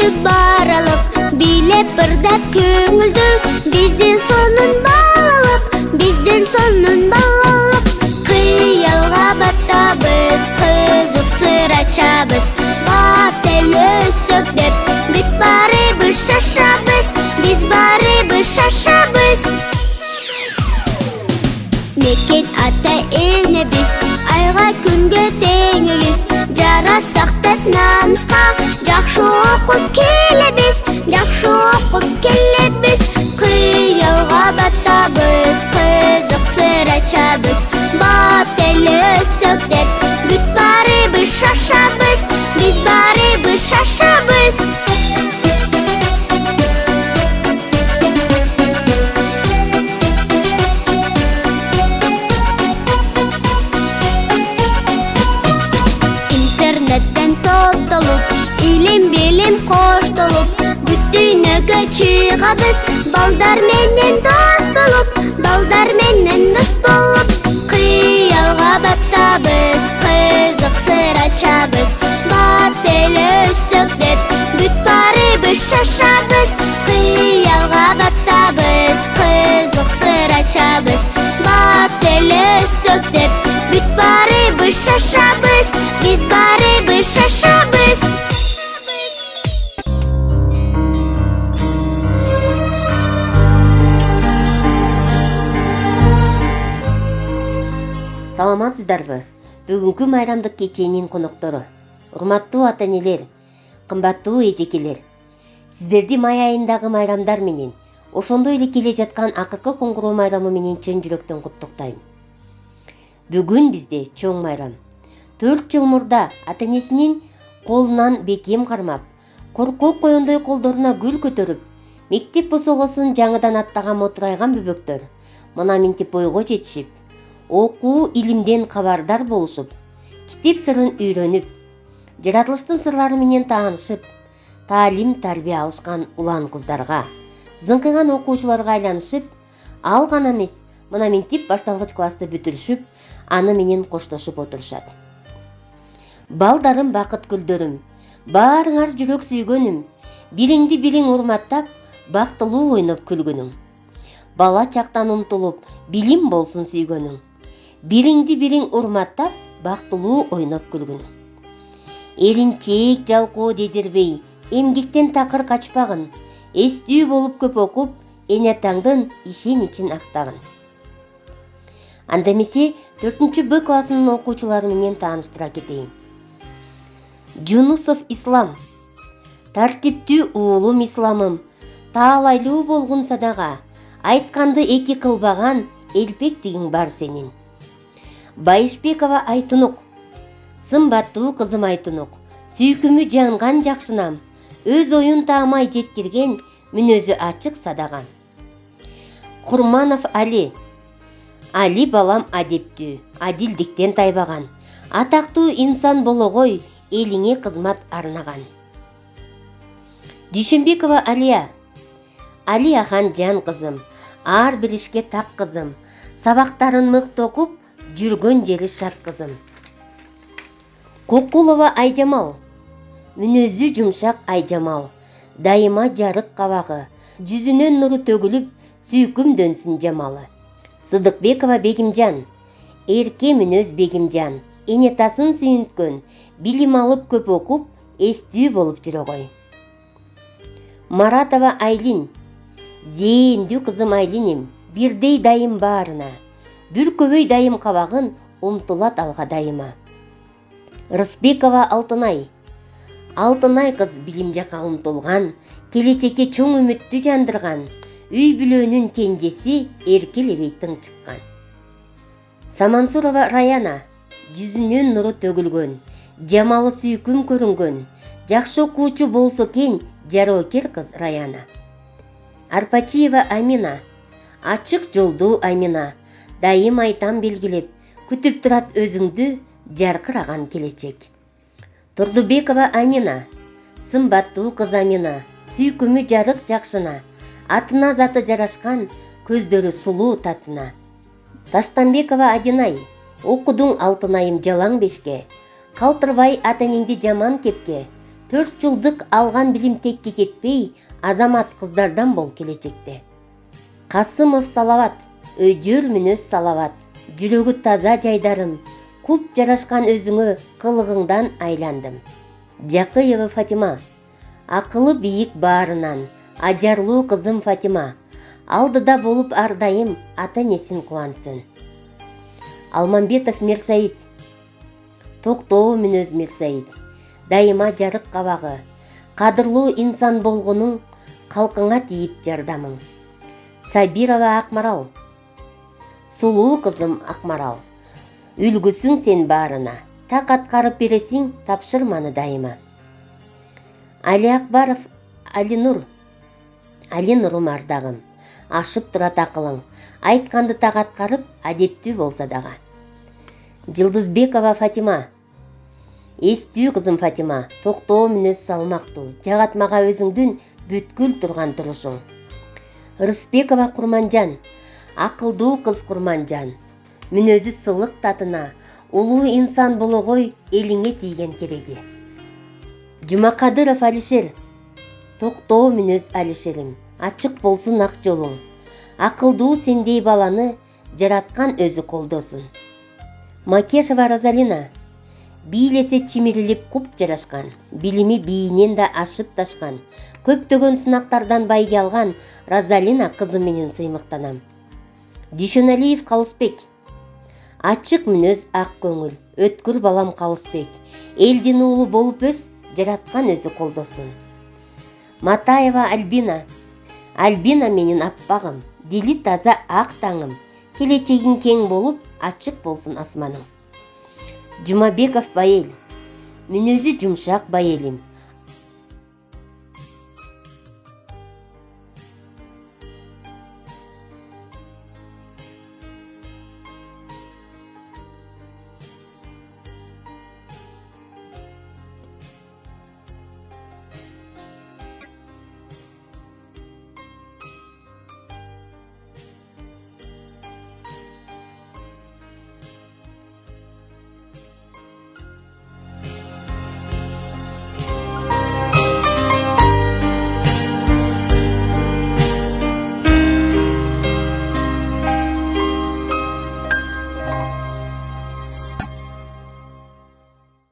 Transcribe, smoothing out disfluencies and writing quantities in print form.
Көңілді баралық билеп бірдәп көңілді. Бізден сонын балалық қиялға баттабыз, қызық сыр açабыз. Бат әлөсөк деп бүт барыбыз шашабыз, біз барыбыз шашабыз. Мекен ата енебіз, айға күнге теңіміз. Жарасақ деп намысқа, жақшы оқып келебіз, жақшы оқып келебіз. Қиялға баттабыз, қызық сыр açабыз. Бат әлөсөк деп бүт барыбыз шашабыз, біз барыбыз шашабыз. Илим-билим қоштолып, бүт дүйнөгө чыгабыз. Балдар менен дос болуп, кыялга баттабыз, кызык сыр açабыз. Бат элөсөк деп бүт барыбыз шашабыз, кыялга баттабыз, кызык сыр açабыз. Бат элөсөк деп бүт барыбыз шашабыз, биз барыбыз шашабыз. Саламатсыздарбы? Бүгүнкү майрамдык кеченин коноктору, урматтуу ата-энелер, кымбаттуу эжекелер. Сиздерди май айындагы майрамдар менен, ошондой эле келе жаткан акыркы коңгуроо майрамы менен чын жүрөктөн куттуктайм. Бүгүн бизде чоң майрам. 4 жыл мурда ата-энесинин колунан бекем кармап, коркок коёндой колдоруна гүл көтөрүп, мектеп босогосун жаңыдан аттаган мотурайган бөбөктөр мына минтип бойго жетишип, окуу илимден кабардар болушуп, китеп сырын үйрөнүп, жаратылыштын сырлары менен таанышып, таалим-тарбия алышкан улан кыздарга, зыңкыган окуучуларга айланышып, ал гана эмес, мына минтип башталгыч классты бүтүрүшүп, аны менен коштошуп отурушат. Балдарым, бакыт гүлдөрүм, баарыңар жүрөк сүйгөнүм, бириңди бириң урматтап, бактылуу ойноп күлгөнүң. Бала чактан умтулуп, билим болсун сүйгөнүң. Бириңди бириң урматтап, бактылуу ойноп күлгүнүң. Эринчек жалкоо дедирбей, эмгектен такыр качпагын, эстүү болуп көп окуп, эне-атаңдын ишен-ичин актагын. Анда эмесе 4-Б классынын окуучулары менен тааныштыра кетейин. Жунусов Ислам. Тартиптүү уулум Исламым, таалайлуу болгун садага, айтканды эки кылбаган элпектигиң бар сенин. Байышбекова Айтунук. Сымбаттуу кызым Айтунук, сүйкүмү жанган жакшынам, өз оюн таамай жеткирген, мүнөзү ачык садаган. Курманов Али. Али балам адептүү, адилдиктен тайбаган, атактуу инсан бологой, элиңе кызмат арнаган. Дүйшөнбекова Алия. Алия хан жан кызым, ар бир ишке так кызым, сабактарын мыкты окуп, жүргөн жери шат кызым. Кокулова Айжамал. Мүнөзү жумшак Айжамал, дайыма жарык кабагы, жүзүнөн нуру төгүлүп, сүйкүмдөнсүн жамалы. Сыдыкбекова Бегимжан. Эрке мүнөз Бегимжан, энетасын сүйүнткөн, билим алып көп окуп, эстүү болуп жүрөгөй. Маратова Айлин. Зээндүү кызым Айлиним, бирдей дайым баарына, бүркөбөй дайым кабагын, умтулат алга дайыма. Рысбекова Алтынай. Алтынай кыз билим жака умтулган, келечекке чоң үмүттү жандырган, үй бүлөнүн кенжеси, эркелебей тың чыккан. Самансурова Раяна. Жүзүнөн нуру төгүлгөн, жамалы сүйкүм көрүнгөн, жакшы окуучу болсо кен, жароокер кыз Раяна. Арпачиева Амина. Ачык жолдуу Амина, дайым айтам белгилеп, күтүп турат өзүңдү, жаркыраган келечек. Турдубекова Амина. Сымбаттуу кыз Амина, сүйкүмү жарык жакшына, атына заты жарашкан, көздөрү сулуу татына. Таштанбекова Адинай. Окудуң алтынайым жалаң бешке, калтырбай ата-энеңди жаман кепке, 4 жылдык алган билим текке кетпей, азамат кыздардан бол келечекте. Касымов Салават, өйдөр мүнөз Салават, жүрөгү таза жайдарым, куп жарашкан өзүңө кылыгыңдан айландым. Жакыева Фатима, акылы бийик баарынан, ажарлуу кызым Фатима, алдыда болуп ар дайым ата-энесин кубансын. Алмамбетов Мирсаид, токтоо мүнөз Мирсаид, дайыма жарык кабагы, кадырлуу инсан болгонуң, калкыңа тийип жардамың. Сабирова Акмарал, сулуу кызым Акмарал, үлгүсүң сен баарына, так аткарып бересиң тапшырманы дайыма. Али Акбаров Алинур, Алинурум ардагым, ашып турат акылың, айтканды так аткарып, адептүү болса дагы. Жылдызбекова Фатима, эстүү кызым Фатима, токтоо мүнөз салмактуу, жагатмага өзүңдүн бүткүл турган турушуң. Рыспекова Курманжан, акылдуу кыз Курманжан, мүнөзү сылык татына, улуу инсан болгой элиңе тийген кереги. Жумакадыров Алишер, токтоо мүнөз Алишерим, ачык болсун ак жолуң, акылдуу сендей баланы жараткан өзү колдосун. Макешева Розалина, бийлесе чимирилип куп жарашкан, билими бийинен да ашып ташкан, көптөгөн сынактардан байге алган Розалина кызы менен сыймыктанам. Дүйшөналиев Калысбек, ачык мүнөз ак көңүл, өткүр балам Калысбек, элдин уулу болуп өс, жараткан өзү колдосун. Матаева Альбина, Альбина менин аппагым, дили таза ак таңым, келечегиң кең болуп, ачык болсун асманың. Жумабеков Байел, мүнөзү жумшак байелим,